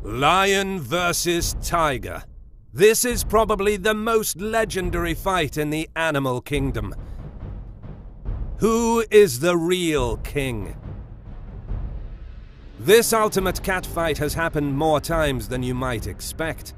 Lion versus tiger. This is probably the most legendary fight in the animal kingdom. Who is the real king? This ultimate cat fight has happened more times than you might expect.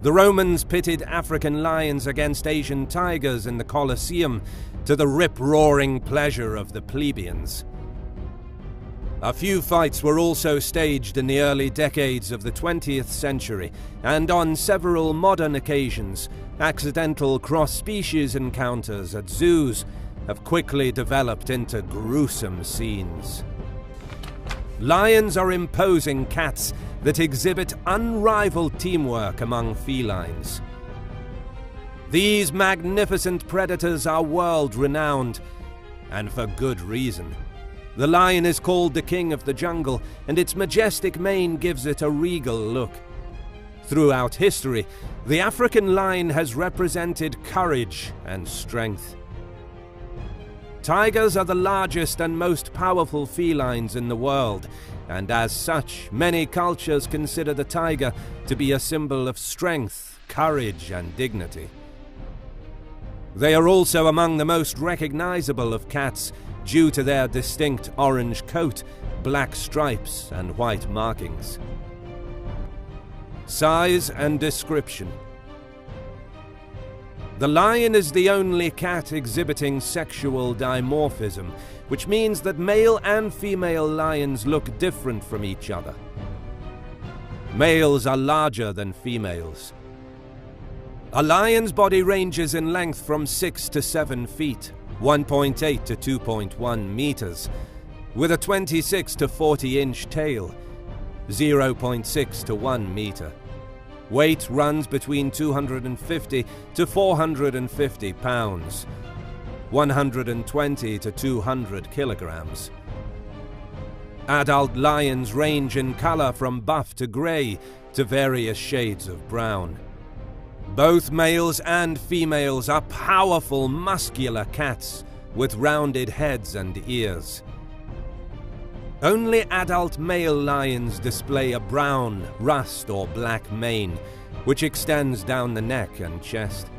The Romans pitted African lions against Asian tigers in the Colosseum to the rip-roaring pleasure of the plebeians. A few fights were also staged in the early decades of the 20th century, and on several modern occasions, accidental cross-species encounters at zoos have quickly developed into gruesome scenes. Lions are imposing cats that exhibit unrivaled teamwork among felines. These magnificent predators are world-renowned, and for good reason. The lion is called the king of the jungle, and its majestic mane gives it a regal look. Throughout history, the African lion has represented courage and strength. Tigers are the largest and most powerful felines in the world, and as such, many cultures consider the tiger to be a symbol of strength, courage, and dignity. They are also among the most recognizable of cats due to their distinct orange coat, black stripes, and white markings. Size and description. The lion is the only cat exhibiting sexual dimorphism, which means that male and female lions look different from each other. Males are larger than females. A lion's body ranges in length from 6 to 7 feet, 1.8 to 2.1 meters, with a 26 to 40-inch tail, 0.6 to 1 meter. Weight runs between 250 to 450 pounds, 120 to 200 kilograms. Adult lions range in color from buff to gray to various shades of brown. Both males and females are powerful, muscular cats with rounded heads and ears. Only adult male lions display a brown, rust or black mane, which extends down the neck and chest.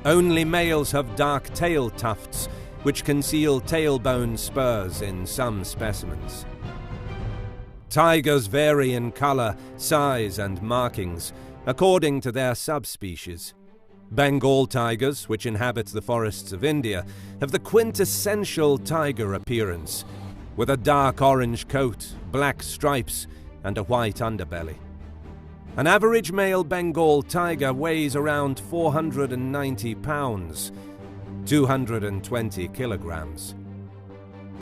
Only males have dark tail tufts, which conceal tailbone spurs in some specimens. Tigers vary in color, size, and markings, according to their subspecies. Bengal tigers, which inhabit the forests of India, have the quintessential tiger appearance, with a dark orange coat, black stripes, and a white underbelly. An average male Bengal tiger weighs around 490 pounds, 220 kilograms.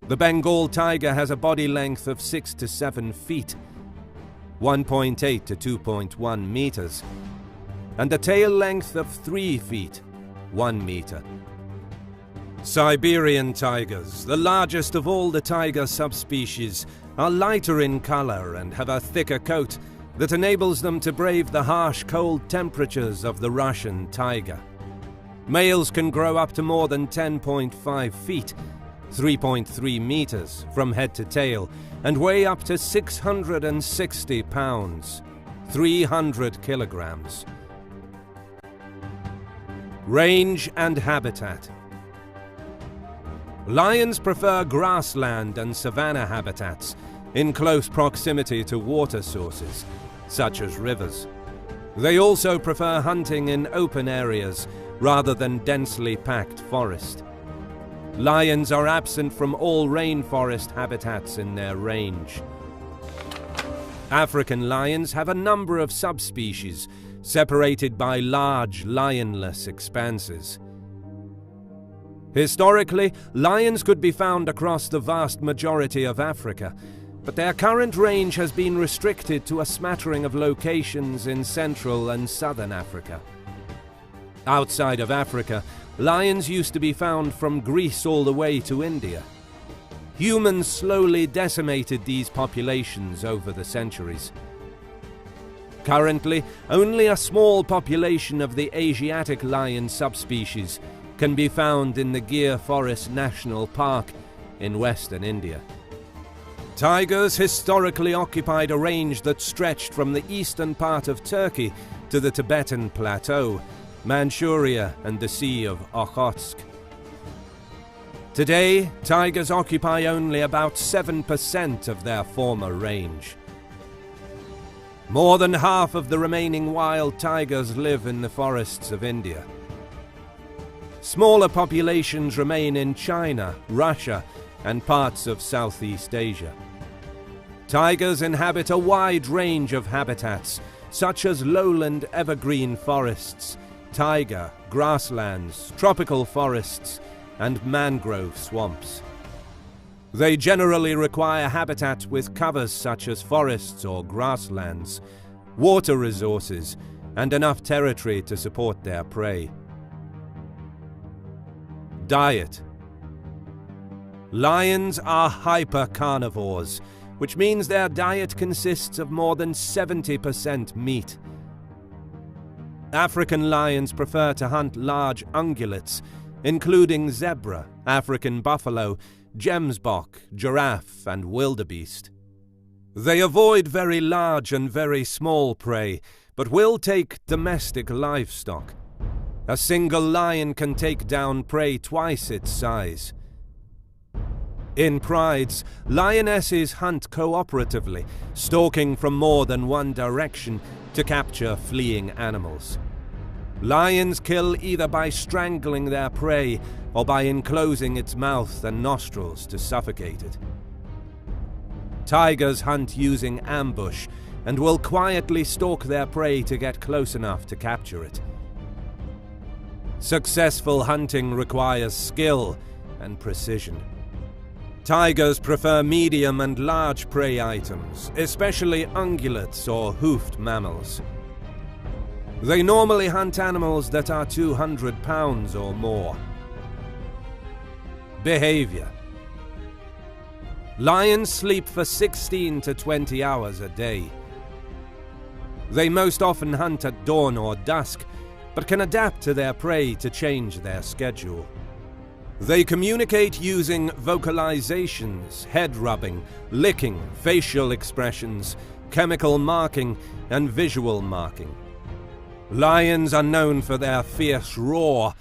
The Bengal tiger has a body length of 6 to 7 feet, 1.8 to 2.1 meters, and a tail length of 3 feet, 1 meter. Siberian tigers, the largest of all the tiger subspecies, are lighter in color and have a thicker coat that enables them to brave the harsh cold temperatures of the Russian taiga. Males can grow up to more than 10.5 feet, 3.3 meters, from head to tail, and weigh up to 660 pounds, 300 kilograms. Range and habitat. Lions prefer grassland and savanna habitats in close proximity to water sources, such as rivers. They also prefer hunting in open areas rather than densely packed forest. Lions are absent from all rainforest habitats in their range. African lions have a number of subspecies, separated by large lionless expanses. Historically, lions could be found across the vast majority of Africa, but their current range has been restricted to a smattering of locations in Central and Southern Africa. Outside of Africa, lions used to be found from Greece all the way to India. Humans slowly decimated these populations over the centuries. Currently, only a small population of the Asiatic lion subspecies can be found in the Gir Forest National Park in western India. Tigers historically occupied a range that stretched from the eastern part of Turkey to the Tibetan Plateau, Manchuria and the Sea of Okhotsk. Today, tigers occupy only about 7% of their former range. More than half of the remaining wild tigers live in the forests of India. Smaller populations remain in China, Russia, and parts of Southeast Asia. Tigers inhabit a wide range of habitats, such as lowland evergreen forests, taiga, grasslands, tropical forests, and mangrove swamps. They generally require habitat with covers such as forests or grasslands, water resources, and enough territory to support their prey. Diet. Lions are hyper-carnivores, which means their diet consists of more than 70% meat. African lions prefer to hunt large ungulates, including zebra, African buffalo, gemsbok, giraffe, and wildebeest. They avoid very large and very small prey, but will take domestic livestock. A single lion can take down prey twice its size. In prides, lionesses hunt cooperatively, stalking from more than one direction to capture fleeing animals. Lions kill either by strangling their prey or by enclosing its mouth and nostrils to suffocate it. Tigers hunt using ambush and will quietly stalk their prey to get close enough to capture it. Successful hunting requires skill and precision. Tigers prefer medium and large prey items, especially ungulates or hoofed mammals. They normally hunt animals that are 200 pounds or more. Behavior. Lions sleep for 16 to 20 hours a day. They most often hunt at dawn or dusk, but can adapt to their prey to change their schedule. They communicate using vocalizations, head rubbing, licking, facial expressions, chemical marking, and visual marking. Lions are known for their fierce roar,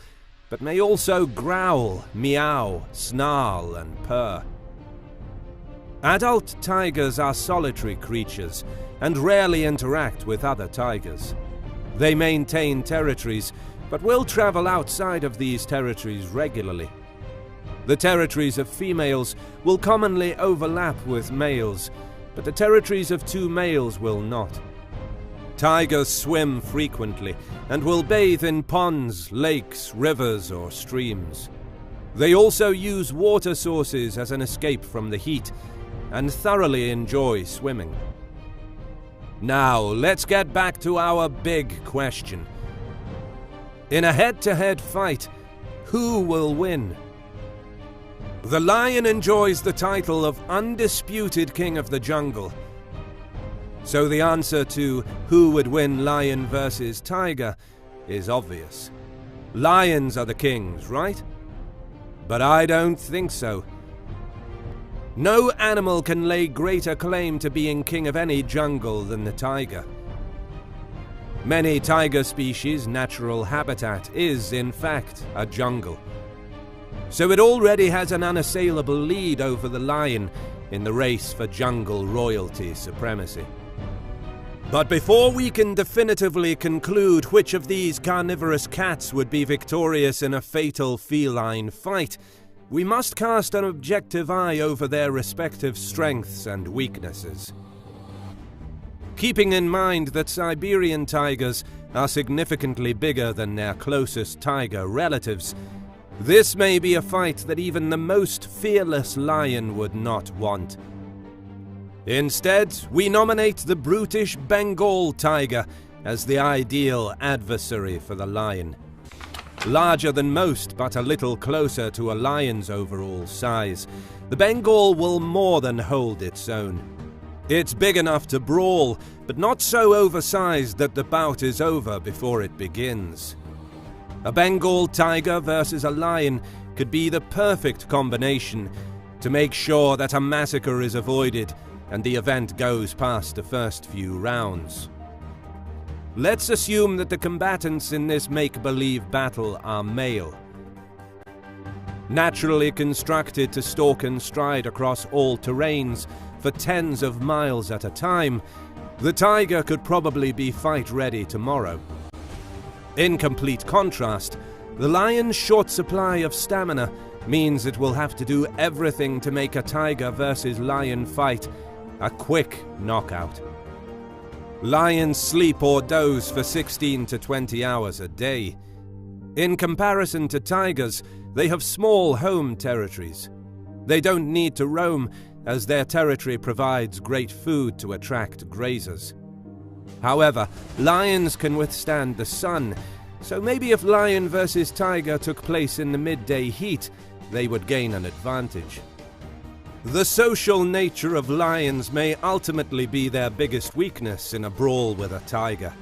but may also growl, meow, snarl, and purr. Adult tigers are solitary creatures and rarely interact with other tigers. They maintain territories, but will travel outside of these territories regularly. The territories of females will commonly overlap with males, but the territories of two males will not. Tigers swim frequently and will bathe in ponds, lakes, rivers, or streams. They also use water sources as an escape from the heat and thoroughly enjoy swimming. Now, let's get back to our big question. In a head-to-head fight, who will win? The lion enjoys the title of undisputed king of the jungle. So the answer to who would win lion versus tiger is obvious. Lions are the kings, right? But I don't think so. No animal can lay greater claim to being king of any jungle than the tiger. Many tiger species' natural habitat is, in fact, a jungle. So it already has an unassailable lead over the lion in the race for jungle royalty supremacy. But before we can definitively conclude which of these carnivorous cats would be victorious in a fatal feline fight, we must cast an objective eye over their respective strengths and weaknesses. Keeping in mind that Siberian tigers are significantly bigger than their closest tiger relatives, this may be a fight that even the most fearless lion would not want. Instead, we nominate the brutish Bengal tiger as the ideal adversary for the lion. Larger than most, but a little closer to a lion's overall size, the Bengal will more than hold its own. It's big enough to brawl, but not so oversized that the bout is over before it begins. A Bengal tiger versus a lion could be the perfect combination, to make sure that a massacre is avoided and the event goes past the first few rounds. Let's assume that the combatants in this make-believe battle are male. Naturally constructed to stalk and stride across all terrains for tens of miles at a time, the tiger could probably be fight-ready tomorrow. In complete contrast, the lion's short supply of stamina means it will have to do everything to make a tiger versus lion fight a quick knockout. Lions sleep or doze for 16 to 20 hours a day. In comparison to tigers, they have small home territories. They don't need to roam, as their territory provides great food to attract grazers. However, lions can withstand the sun, so maybe if lion versus tiger took place in the midday heat, they would gain an advantage. The social nature of lions may ultimately be their biggest weakness in a brawl with a tiger.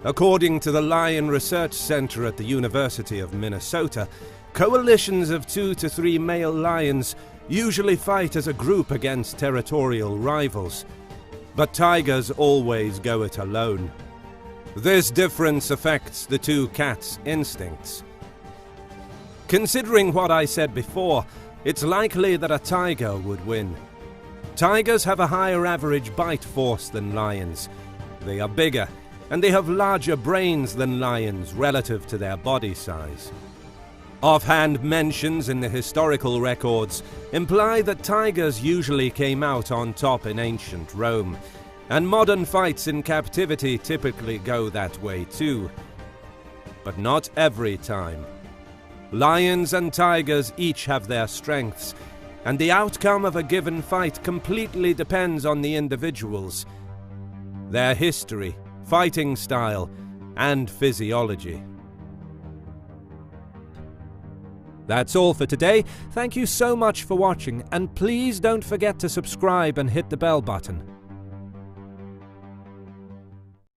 According to the Lion Research Center at the University of Minnesota, coalitions of 2 to 3 male lions usually fight as a group against territorial rivals, but tigers always go it alone. This difference affects the two cats' instincts. Considering what I said before, it's likely that a tiger would win. Tigers have a higher average bite force than lions. They are bigger, and they have larger brains than lions relative to their body size. Offhand mentions in the historical records imply that tigers usually came out on top in ancient Rome, and modern fights in captivity typically go that way too. But not every time. Lions and tigers each have their strengths, and the outcome of a given fight completely depends on the individuals, their history, fighting style, and physiology. That's all for today. Thank you so much for watching, and please don't forget to subscribe and hit the bell button.